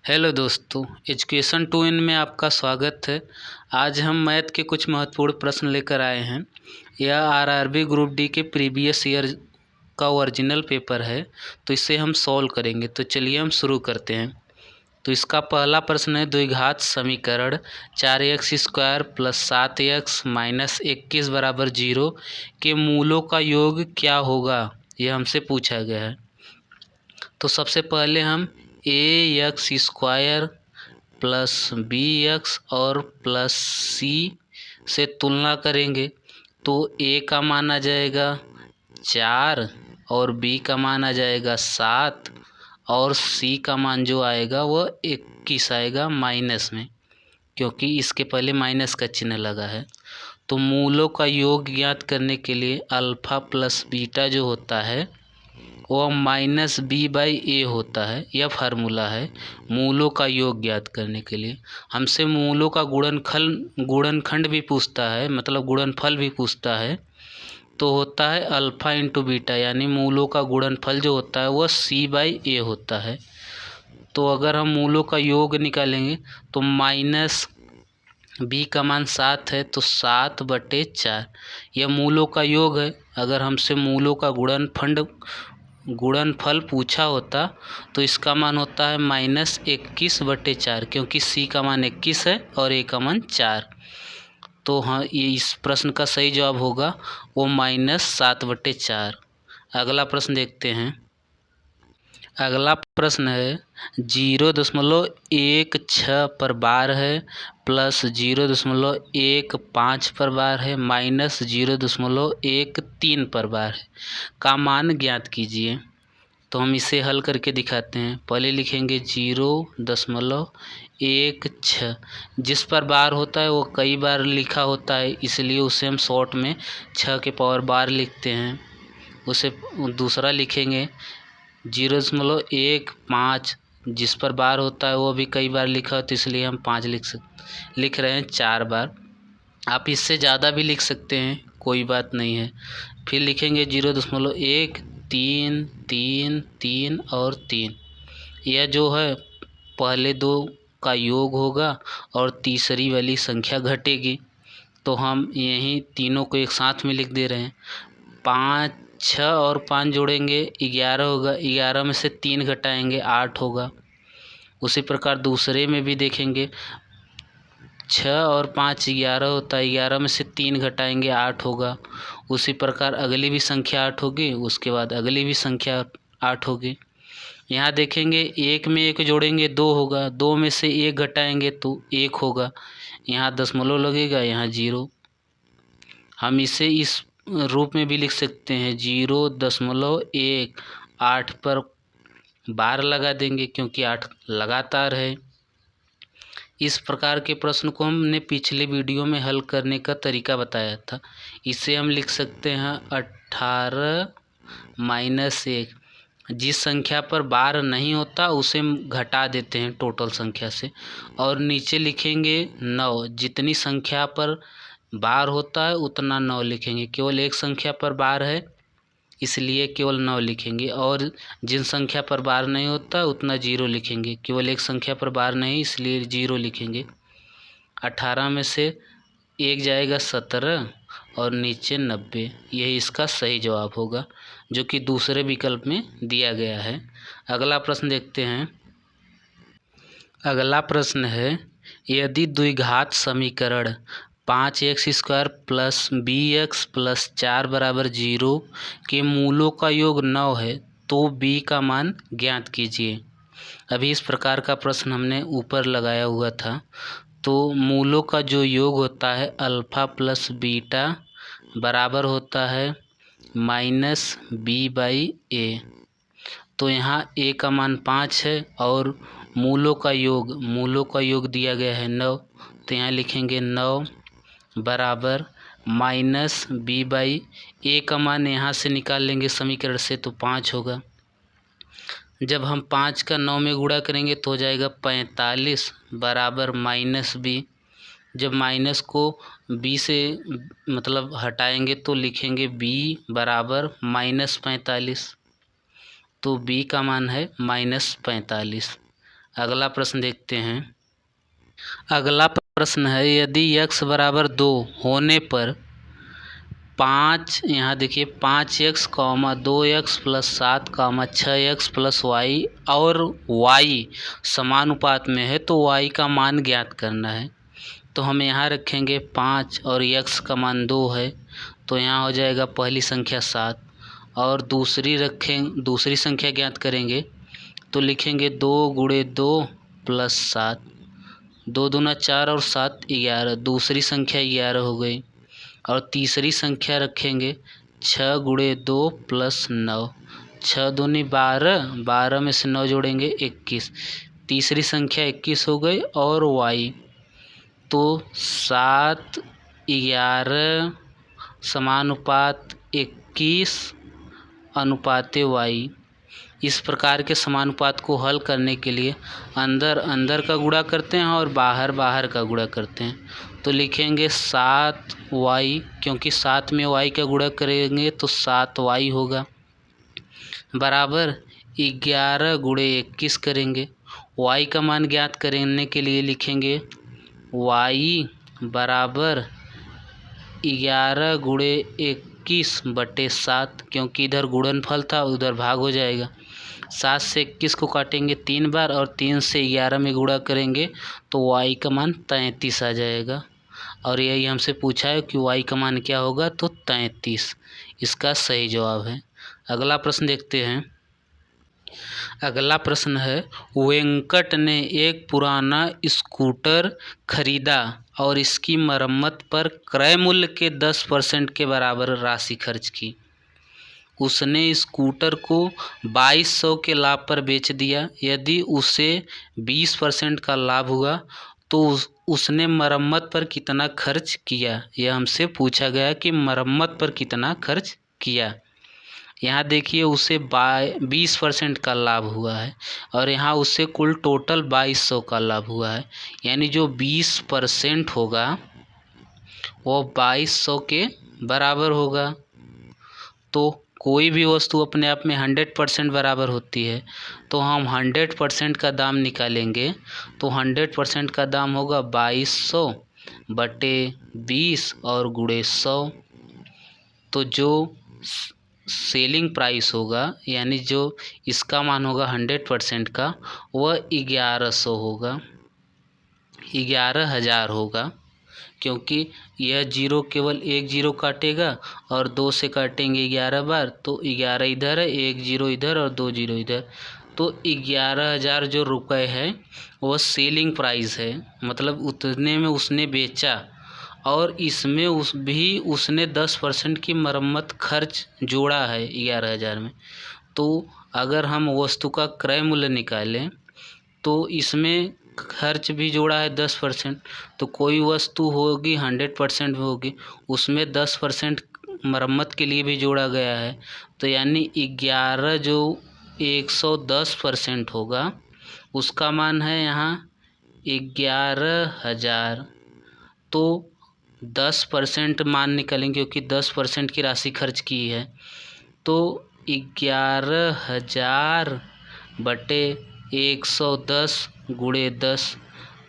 Hello दोस्तों, education to इन में आपका स्वागत है। आज हम मैथ के कुछ महत्वपूर्ण प्रश्न लेकर आए हैं। यह आरआरबी ग्रुप डी के प्रीवियस ईयर का ओरिजिनल पेपर है, तो इसे हम सॉल्व करेंगे। तो चलिए हम शुरू करते हैं। तो इसका पहला प्रश्न है, द्विघात समीकरण 4x² + 7x - 21 = 0 के मूलों का योग क्या होगा, यह हमसे पूछा गया है। तो सबसे पहले हम ax² + bx और +c से तुलना करेंगे। तो a का मान आ जाएगा 4 और b का मान आ जाएगा 7 और c का मान जो आएगा वह 21 आएगा माइनस में, क्योंकि इसके पहले माइनस का चिन्ह लगा है। तो मूलों का योग ज्ञात करने के लिए अल्फ़ा प्लस बीटा जो होता है वह -b/a होता है। यह फार्मूला है मूलों का योग ज्ञात करने के लिए। हमसे मूलों का गुणनखंड भी पूछता है, मतलब गुणनफल भी पूछता है। तो होता है अल्फ़ा इंटू बीटा, यानी मूलों का गुणनफल जो होता है वह c/a होता है। तो अगर हम मूलों का योग निकालेंगे तो b का मान 7 है, तो 7/4 यह मूलों का योग है। अगर हमसे मूलों का गुणनफल पूछा होता तो इसका मान होता है -21/4, क्योंकि c का मान 21 है और a का मान 4। तो हाँ, ये इस प्रश्न का सही जवाब होगा वो -7/4। अगला प्रश्न देखते हैं। अगला प्रश्न है 0.16 पर बार है प्लस 0.15 पर बार है माइनस 0.13 पर बार है का मान ज्ञात कीजिए। तो हम इसे हल करके दिखाते हैं। पहले लिखेंगे 0.16। जिस पर बार होता है वो कई बार लिखा होता है, इसलिए उसे हम शॉर्ट में 6 के पावर बार लिखते हैं। उसे दूसरा लिखेंगे 0.15। जिस पर बार होता है वो भी कई बार लिखा होता है, इसलिए हम 5 लिख रहे हैं 4 बार। आप इससे ज़्यादा भी लिख सकते हैं, कोई बात नहीं है। फिर लिखेंगे 0.1 3 3 3 और 3। यह जो है पहले दो का योग होगा और तीसरी वाली संख्या घटेगी। तो हम यहीं तीनों को एक साथ में लिख दे रहे हैं। 5 6 और 5 जोड़ेंगे 11 होगा, 11 में से 3 घटाएंगे 8 होगा। उसी प्रकार दूसरे में भी देखेंगे 6 और 5 11 होता है, 11 में से 3 घटाएंगे 8 होगा। उसी प्रकार अगली भी संख्या 8 होगी, उसके बाद अगली भी संख्या 8 होगी। यहाँ देखेंगे 1 में 1 जोड़ेंगे 2 होगा, 2 में से 1 घटाएंगे तो 1 होगा। यहाँ दशमलव लगेगा, यहाँ 0। हम इसे इस रूप में भी लिख सकते हैं 0.1। 8 पर बार लगा देंगे क्योंकि 8 लगातार है। इस प्रकार के प्रश्न को हमने पिछले वीडियो में हल करने का तरीका बताया था। इसे हम लिख सकते हैं 18 - 1। जिस संख्या पर बार नहीं होता उसे घटा देते हैं टोटल संख्या से, और नीचे लिखेंगे 9। जितनी संख्या पर बार होता है उतना 9 लिखेंगे। केवल एक संख्या पर बार है इसलिए केवल 9 लिखेंगे, और जिन संख्या पर बार नहीं होता उतना 0 लिखेंगे। केवल एक संख्या पर बार नहीं इसलिए 0 लिखेंगे। 18 में से 1 जाएगा 17 और नीचे 90। यही इसका सही जवाब होगा, जो कि दूसरे विकल्प में दिया गया है। अगला प्रश्न देखते हैं। अगला प्रश्न है, यदि द्विघात समीकरण 5x² + bx + 4 = 0 के मूलों का योग 9 है तो b का मान ज्ञात कीजिए। अभी इस प्रकार का प्रश्न हमने ऊपर लगाया हुआ था। तो मूलों का जो योग होता है अल्फ़ा प्लस बीटा बराबर होता है -b/a। तो यहाँ a का मान 5 है और मूलों का योग दिया गया है 9। तो यहाँ लिखेंगे 9 बराबर -b/a का मान यहाँ से निकाल लेंगे समीकरण से, तो 5 होगा। जब हम 5 का 9 में गुणा करेंगे तो हो जाएगा 45 बराबर -b। जब माइनस को b से मतलब हटाएंगे तो लिखेंगे b बराबर -45। तो b का मान है -45। अगला प्रश्न देखते हैं। अगला प्रश्न है, यदि x बराबर 2 होने पर 5, यहाँ देखिए 5x, 2x plus 7, 6x plus y और y समानुपात में है तो y का मान ज्ञात करना है। तो हम यहाँ रखेंगे 5 और x का मान 2 है, तो यहाँ हो जाएगा पहली संख्या 7 और दूसरी संख्या ज्ञात करेंगे तो लिखेंगे 2 गुणे 2 प्लस 7, 2 दूना 4 और 7 11, दूसरी संख्या 11 हो गई। और तीसरी संख्या रखेंगे 6 गुणे 2 प्लस 9, 6 दूनी 12, 12 में से 9 जोड़ेंगे 21, तीसरी संख्या 21 हो गई। और y तो 7, 11 समानुपात 21 अनुपाते y। इस प्रकार के समानुपात को हल करने के लिए अंदर अंदर का गुणा करते हैं और बाहर बाहर का गुणा करते हैं। तो लिखेंगे 7y, क्योंकि 7 में y का गुणा करेंगे तो 7y होगा, बराबर 11 गुणे 21 करेंगे। y का मान ज्ञात करने के लिए लिखेंगे y बराबर 11 गुणे 21 बटे 7, क्योंकि इधर गुणनफल था उधर भाग हो जाएगा। 7 से 21 को काटेंगे 3 बार और 3 से 11 में गुणा करेंगे तो y का मान 33 आ जाएगा। और यही हमसे पूछा है कि y का मान क्या होगा, तो 33 इसका सही जवाब है। अगला प्रश्न देखते हैं। अगला प्रश्न है, वेंकट ने एक पुराना स्कूटर खरीदा और इसकी मरम्मत पर क्रय मूल्य के 10% के बराबर राशि खर्च की। उसने स्कूटर को 2200 के लाभ पर बेच दिया। यदि उसे 20% का लाभ हुआ तो उसने मरम्मत पर कितना खर्च किया। यह हमसे पूछा गया कि मरम्मत पर कितना खर्च किया। यहाँ देखिए उसे 20% का लाभ हुआ है और यहाँ उससे कुल टोटल 2200 का लाभ हुआ है, यानी जो 20% होगा वो 2200 के बराबर होगा। तो कोई भी वस्तु अपने आप में 100% बराबर होती है, तो हम 100% का दाम निकालेंगे तो 100% का दाम होगा 2200 बटे 20 और गुणे 100। तो जो सेलिंग प्राइस होगा, यानी जो इसका मान होगा 100% का, वह 1100 होगा, 11,000 होगा, क्योंकि यह जीरो केवल एक जीरो काटेगा और 2 से काटेंगे 11 बार, तो 11 इधर है, 1 जीरो इधर और 2 जीरो इधर, तो 11,000 जो रुपये है वह सेलिंग प्राइस है, मतलब उतने में उसने बेचा। और इसमें उसने 10% की मरम्मत खर्च जोड़ा है 11,000 में। तो अगर हम वस्तु का क्रय मूल्य निकालें तो इसमें खर्च भी जोड़ा है 10%, तो कोई वस्तु होगी 100% होगी, उसमें 10% मरम्मत के लिए भी जोड़ा गया है, तो यानी 11 जो 110% होगा उसका मान है यहाँ 11,000। तो 10% मान निकालेंगे क्योंकि 10% की राशि खर्च की है, तो 11,000 बटे 110 गुणे 10,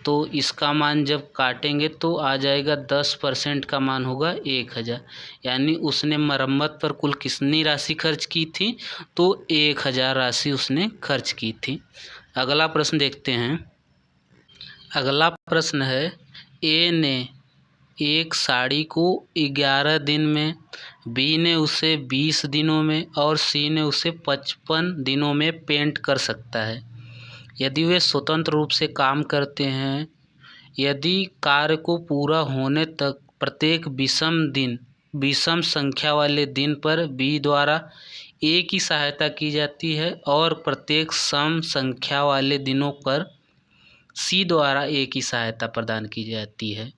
तो इसका मान जब काटेंगे तो आ जाएगा 10% का मान होगा 1,000, यानी उसने मरम्मत पर कुल कितनी राशि खर्च की थी, तो 1,000 राशि उसने खर्च की थी। अगला प्रश्न देखते हैं। अगला प्रश्न है, ए ने एक साड़ी को 11 दिन में, बी ने उसे 20 दिनों में और सी ने उसे 55 दिनों में पेंट कर सकता है। यदि वे स्वतंत्र रूप से काम करते हैं, यदि कार्य को पूरा होने तक प्रत्येक विषम संख्या वाले दिन पर बी द्वारा ए की सहायता की जाती है और प्रत्येक सम संख्या वाले दिनों पर सी द्वारा ए की सहायता प्रदान की जाती है,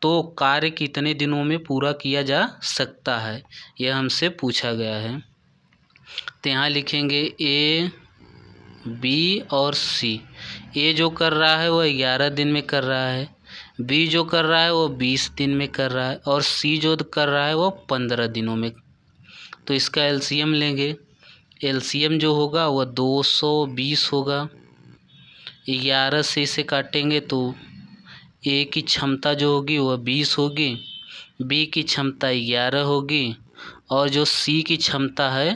तो कार्य कितने दिनों में पूरा किया जा सकता है, यह हमसे पूछा गया है। तो यहाँ लिखेंगे ए, बी और सी। ए जो कर रहा है वह 11 दिन में कर रहा है, बी जो कर रहा है वो 20 दिन में कर रहा है और सी जो कर रहा है वो 15 दिनों में। तो इसका एलसीएम लेंगे, एलसीएम जो होगा वह 220 होगा। 11 से इसे काटेंगे तो ए की क्षमता जो होगी वह 20 होगी, बी की क्षमता 11 होगी और जो सी की क्षमता है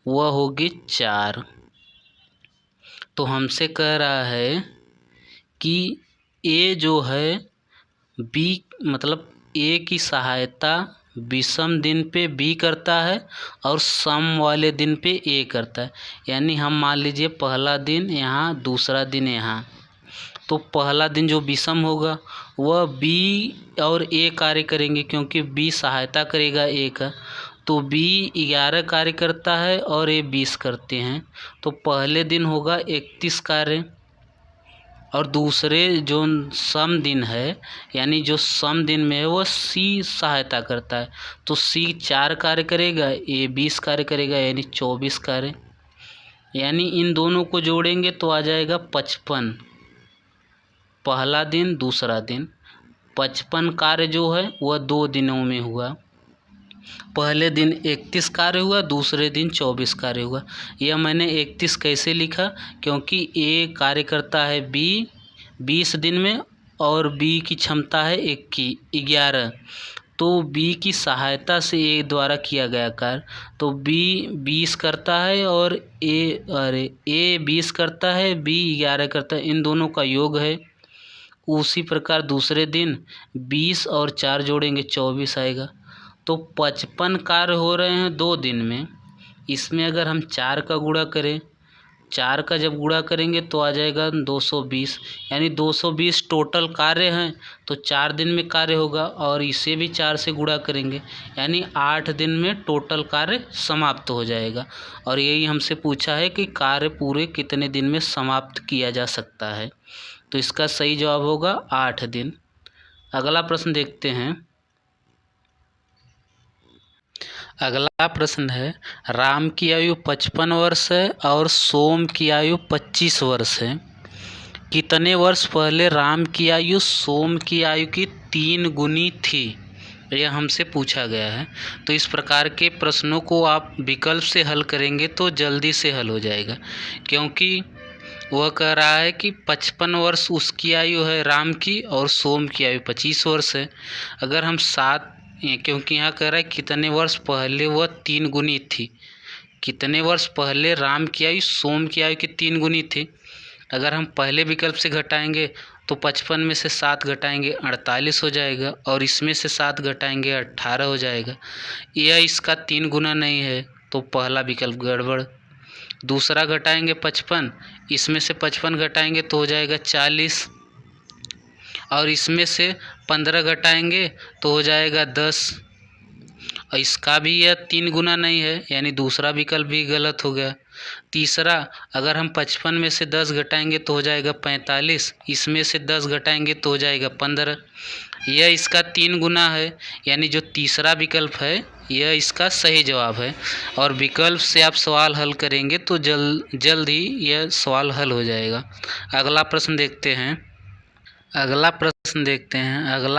वह होगी 4। तो हमसे कह रहा है कि ए जो है बी मतलब ए की सहायता विषम दिन पे बी करता है और सम वाले दिन पे ए करता है। यानी हम मान लीजिए पहला दिन यहाँ, दूसरा दिन यहाँ, तो पहला दिन जो विषम होगा वह बी और ए कार्य करेंगे क्योंकि बी सहायता करेगा ए का। तो बी 11 कार्य करता है और ए 20 करते हैं। तो पहले दिन होगा 31 कार्य और दूसरे जो सम दिन है यानी जो सम दिन में है वह सी सहायता करता है। तो सी 4 कार्य करेगा, ए 20 कार्य करेगा यानी 24 कार्य। यानी इन दोनों को जोड़ेंगे तो आ जाएगा 55। पहला दिन दूसरा दिन 55 कार्य जो है वह 2 दिनों में हुआ। पहले दिन 31 कार्य हुआ, दूसरे दिन 24 कार्य हुआ। यह मैंने 31 कैसे लिखा, क्योंकि ए कार्य करता है बी 20 दिन में और बी की क्षमता है 11, तो बी की सहायता से ए द्वारा किया गया कार्य। तो बी 20 करता है और ए 20 करता है, बी 11 करता है, इन दोनों का योग है। उसी प्रकार दूसरे दिन 20 और 4 जोड़ेंगे 24 आएगा। तो 55 कार्य हो रहे हैं 2 दिन में। इसमें अगर हम 4 का गुणा करें, 4 का जब गुणा करेंगे तो आ जाएगा 220। यानी 220 टोटल कार्य हैं। तो 4 दिन में कार्य होगा और इसे भी 4 से गुणा करेंगे यानी 8 दिन में टोटल कार्य समाप्त हो जाएगा। और यही हमसे पूछा है कि कार्य पूरे कितने दिन में समाप्त किया जा सकता है। तो इसका सही जवाब होगा 8 दिन। अगला प्रश्न देखते हैं। अगला प्रश्न है, राम की आयु 55 वर्ष है और सोम की आयु 25 वर्ष है। कितने वर्ष पहले राम की आयु सोम की आयु की 3 गुनी थी? यह हमसे पूछा गया है। तो इस प्रकार के प्रश्नों को आप विकल्प से हल करेंगे तो जल्दी से हल हो जाएगा, क्योंकि वह कह रहा है कि 55 वर्ष उसकी आयु है राम की और सोम की आयु 25 वर्ष है। अगर हम क्योंकि यहाँ कह रहा है कितने वर्ष पहले वह 3 गुनी थी, कितने वर्ष पहले राम की आयु सोम की आयु की 3 गुनी थी। अगर हम पहले विकल्प से घटाएंगे तो 55 में से 7 घटाएंगे 48 हो जाएगा और इसमें से 7 घटाएंगे 18 हो जाएगा। यह इसका 3 गुना नहीं है, तो पहला विकल्प गड़बड़। दूसरा घटाएंगे 55, इसमें से 55 घटाएंगे तो हो जाएगा 40 और इसमें से 15 घटाएंगे तो हो जाएगा 10। और इसका भी यह 3 गुना नहीं है, यानी दूसरा विकल्प भी गलत हो गया। तीसरा, अगर हम 55 में से 10 घटाएंगे तो हो जाएगा 45, इसमें से 10 घटाएंगे तो हो जाएगा 15। यह इसका 3 गुना है, यानी जो तीसरा विकल्प है यह इसका सही जवाब है। और विकल्प से आप सवाल हल करेंगे तो जल्द ही यह सवाल हल हो जाएगा। अगला प्रश्न देखते हैं। अगला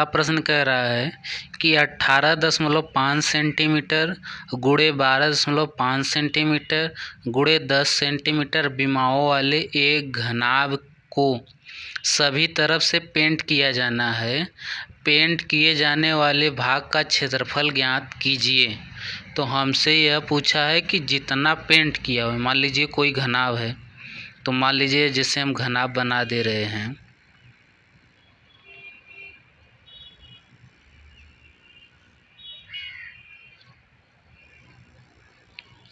प्रश्न कह रहा है कि 18.5 सेंटीमीटर गुणे 12.5 सेंटीमीटर गुणे 10 सेंटीमीटर विमाओं वाले एक घनाभ को सभी तरफ से पेंट किया जाना है। पेंट किए जाने वाले भाग का क्षेत्रफल ज्ञात कीजिए। तो हमसे यह पूछा है कि जितना पेंट किया हुआ, मान लीजिए कोई घनाभ है, तो मान लीजिए जैसे हम घनाभ बना दे रहे हैं,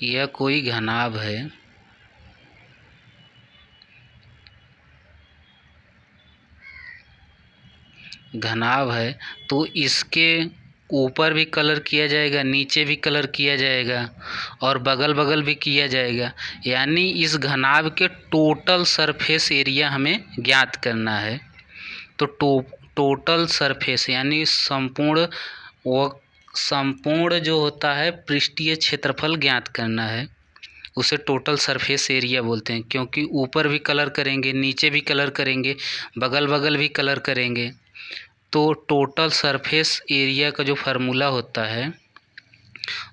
यह कोई घनाभ है, तो इसके ऊपर भी कलर किया जाएगा, नीचे भी कलर किया जाएगा और बगल बगल भी किया जाएगा। यानी इस घनाभ के टोटल सरफेस एरिया हमें ज्ञात करना है। तो टोटल सरफेस यानी संपूर्ण जो होता है पृष्ठीय क्षेत्रफल ज्ञात करना है, उसे टोटल सरफेस एरिया बोलते हैं। क्योंकि ऊपर भी कलर करेंगे, नीचे भी कलर करेंगे, बगल बगल भी कलर करेंगे, तो टोटल सरफेस एरिया का जो फार्मूला होता है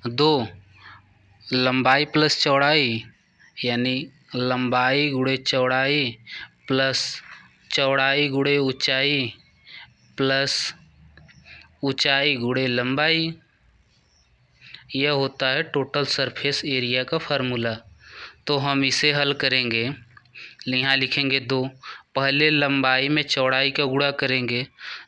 2 लंबाई प्लस चौड़ाई यानी लंबाई गुणे चौड़ाई प्लस चौड़ाई गुणे ऊंचाई प्लस ऊंचाई गुणे लंबाई, यह होता है टोटल सरफेस एरिया का फार्मूला। तो हम इसे हल करेंगे, यहाँ लिखेंगे 2, पहले लंबाई में चौड़ाई का गुणा करेंगे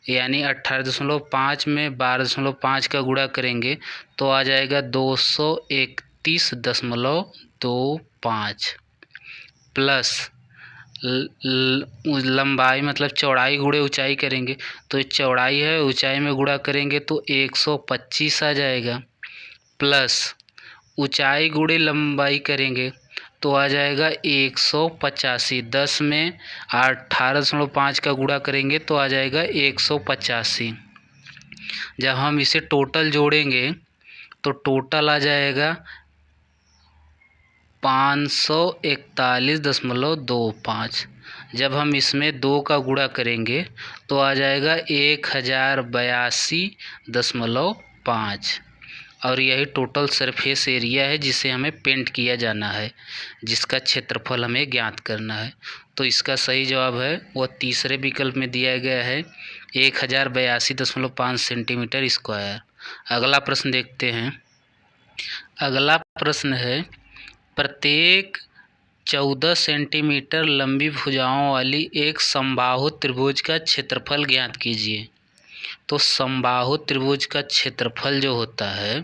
यानी 18.5 में 12.5 का गुणा करेंगे तो आ जाएगा 231.25 प्लस लंबाई मतलब चौड़ाई गुणे ऊंचाई करेंगे तो चौड़ाई है ऊंचाई में गुणा करेंगे तो 125 आ जाएगा, प्लस ऊंचाई गुणे लंबाई करेंगे तो आ जाएगा 185। 10 में 18.5 का गुणा करेंगे तो आ जाएगा 185। जब हम इसे टोटल जोड़ेंगे तो टोटल आ जाएगा 541.25। जब हम इसमें 2 का गुणा करेंगे तो आ जाएगा 1082.5 और यही टोटल सरफेस एरिया है जिसे हमें पेंट किया जाना है, जिसका क्षेत्रफल हमें ज्ञात करना है। तो इसका सही जवाब है वह तीसरे विकल्प में दिया गया है 1082.5 सेंटीमीटर स्क्वायर। अगला प्रश्न देखते हैं। अगला प्रश्न है, प्रत्येक 14 सेंटीमीटर लंबी भुजाओं वाली एक समबाहु त्रिभुज का क्षेत्रफल ज्ञात कीजिए। तो समबाहु त्रिभुज का क्षेत्रफल जो होता है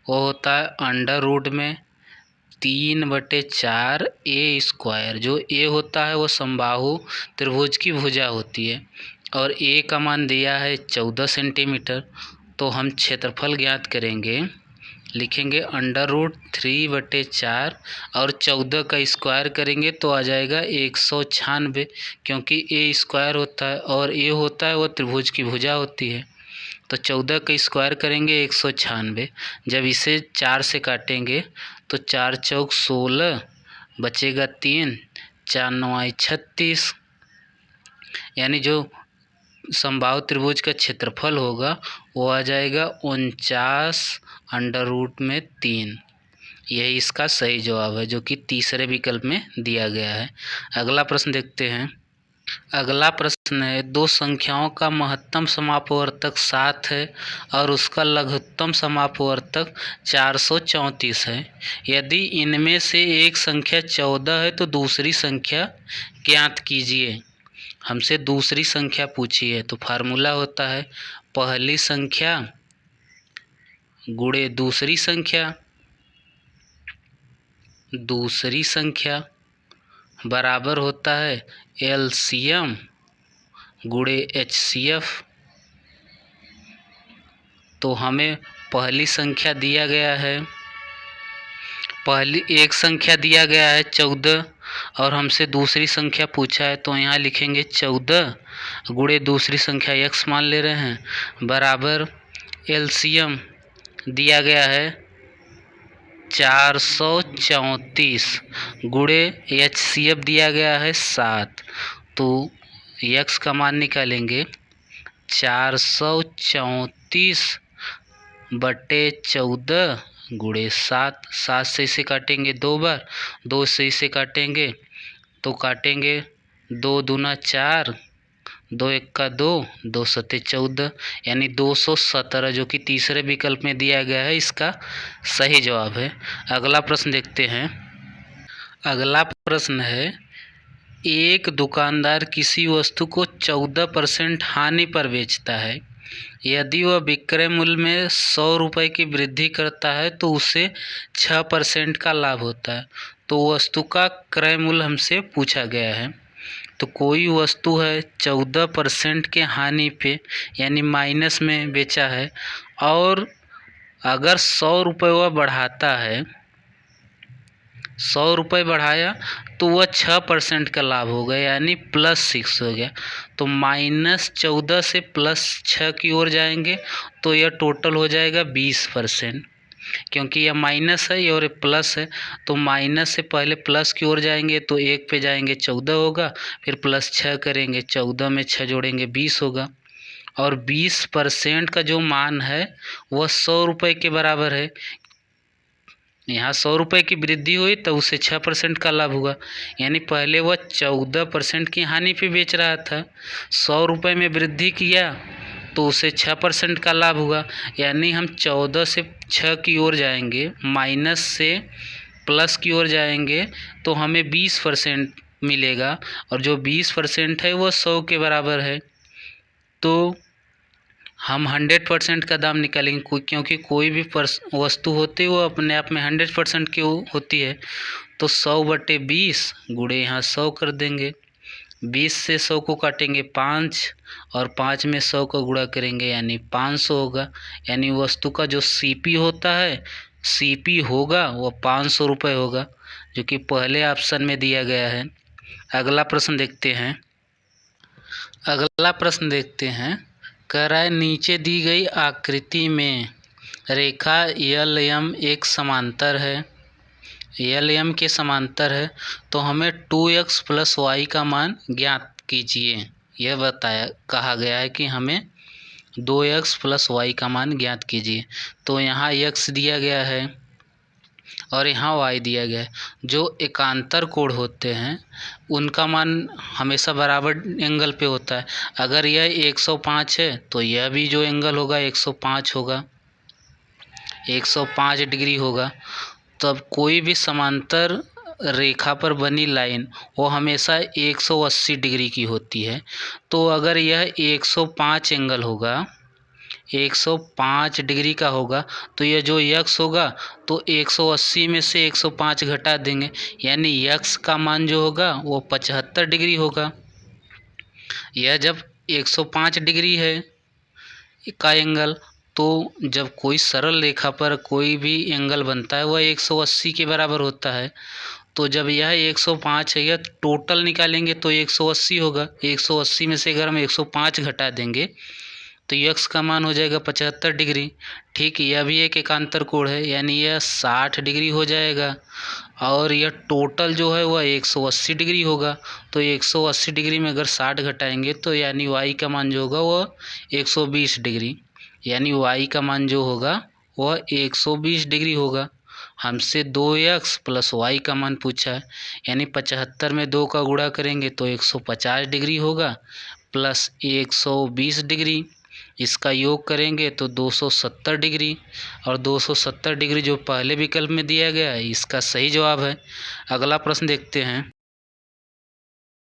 वो होता है अंडर रूट में 3/4 ए स्क्वायर। जो ए होता है वो समबाहु त्रिभुज की भुजा होती है और ए का मान दिया है 14 सेंटीमीटर। तो हम क्षेत्रफल ज्ञात करेंगे, लिखेंगे अंडर रूट 3/4 और 14 का स्क्वायर करेंगे तो आ जाएगा 196, क्योंकि ए स्क्वायर होता है और ए होता है वो त्रिभुज की भुजा होती है। तो 14 का स्क्वायर करेंगे 196। जब इसे 4 से काटेंगे तो 4 चौक 16 बचेगा 3, 4 9 36, यानी जो समबाहु त्रिभुज का क्षेत्रफल होगा वो आ जाएगा 49√3। यही इसका सही जवाब है जो कि तीसरे विकल्प में दिया गया है। अगला प्रश्न देखते हैं। अगला प्रश्न है, 2 संख्याओं का महत्तम समापवर्तक 7 है और उसका लघुत्तम समापवर्तक 434 है। यदि इनमें से एक संख्या 14 है तो दूसरी संख्या ज्ञात कीजिए। हमसे दूसरी संख्या पूछी है तो फार्मूला होता है पहली संख्या गुणे दूसरी संख्या, दूसरी संख्या बराबर होता है एलसीएम गुणे एचसीएफ। तो हमें पहली संख्या दिया गया है, पहली एक संख्या दिया गया है 14 और हमसे दूसरी संख्या पूछा है तो यहाँ लिखेंगे 14 गुणे दूसरी संख्या x मान ले रहे हैं बराबर एलसीएम दिया गया है 434 गुणे एचसीएफ दिया गया है 7। तो x का मान निकालेंगे 434/14 गुणे 7। 7 से इसे काटेंगे 2 बार, 2 से इसे काटेंगे तो काटेंगे 2 दूना 4, 2 1 2, 2 7 14, यानी 217 जो कि तीसरे विकल्प में दिया गया है इसका सही जवाब है। अगला प्रश्न देखते हैं। अगला प्रश्न है, एक दुकानदार किसी वस्तु को 14% हानि पर बेचता है। यदि वह विक्रय मूल्य में 100 रुपये की वृद्धि करता है तो उसे 6% का लाभ होता है। तो वस्तु का क्रय मूल्य हमसे पूछा गया है। तो कोई वस्तु है 14% के हानि पे यानी माइनस में बेचा है और अगर 100 रुपये वह बढ़ाता है, 100 रुपये बढ़ाया तो वह 6% का लाभ हो गया यानी +6 हो गया। तो -14 से +6 की ओर जाएंगे तो यह टोटल हो जाएगा 20%, क्योंकि यह माइनस है और प्लस है। तो माइनस से पहले प्लस की ओर जाएंगे तो 1 पे जाएंगे 14 होगा, फिर +6 करेंगे 14 में 6 जोड़ेंगे 20 होगा और 20% का जो मान है वह 100 रुपये के बराबर है। यहाँ 100 रुपये की वृद्धि हुई तो उसे 6% का लाभ हुआ, यानी पहले वह 14% की हानि पे बेच रहा था। 100 रुपये में वृद्धि किया तो उसे 6% का लाभ हुआ, यानी हम 14 से 6 की ओर जाएंगे, माइनस से प्लस की ओर जाएंगे तो हमें 20% मिलेगा, और जो 20% है वो 100 के बराबर है। तो हम 100% का दाम निकालेंगे, क्योंकि कोई भी वस्तु होती है वो अपने आप में 100% की होती है। तो 100/20 गुणे यहाँ 100 कर देंगे। 20 से 100 को काटेंगे 5, और 5 में 100 को गुणा करेंगे यानी 500 होगा। यानी वस्तु का जो सीपी होता है, सीपी होगा वो 500 रुपये होगा, जो कि पहले ऑप्शन में दिया गया है। अगला प्रश्न देखते हैं। कह रहा है नीचे दी गई आकृति में रेखा एल एम एक समांतर है, एल एम के समांतर है, तो हमें 2x + y का मान ज्ञात कीजिए। यह कहा गया है कि हमें 2x + y का मान ज्ञात कीजिए। तो यहाँ x दिया गया है और यहाँ y दिया गया है। जो एकांतर कोण होते हैं उनका मान हमेशा बराबर एंगल पे होता है। अगर यह 105 है तो यह भी जो एंगल होगा 105 होगा, 105 डिग्री होगा। तब कोई भी समांतर रेखा पर बनी लाइन वो हमेशा 180 डिग्री की होती है। तो अगर यह 105 एंगल होगा, 105 डिग्री का होगा, तो यह जो x होगा तो 180 में से 105 घटा देंगे, यानी x का मान जो होगा वो 75 डिग्री होगा। यह जब 105 डिग्री है का एंगल, तो जब कोई सरल रेखा पर कोई भी एंगल बनता है वह 180 के बराबर होता है। तो जब यह 105 है, यह टोटल निकालेंगे तो 180 होगा। 180 में से अगर हम 105 घटा देंगे तो x का मान हो जाएगा 75 डिग्री। ठीक, यह भी एक एकांतर कोण है, यानी यह 60 डिग्री हो जाएगा, और यह टोटल जो है वह 180 डिग्री होगा। तो 180 डिग्री में अगर 60 घटाएंगे तो यानी y का मान जो होगा वह 120 डिग्री, यानी y का मान जो होगा वह 120 डिग्री होगा। हमसे 2x + y का मान पूछा है, यानी 75 में 2 का गुणा करेंगे तो 150 डिग्री होगा, प्लस 120 डिग्री, इसका योग करेंगे तो 270 डिग्री, और 270 डिग्री जो पहले विकल्प में दिया गया है इसका सही जवाब है। अगला प्रश्न देखते हैं।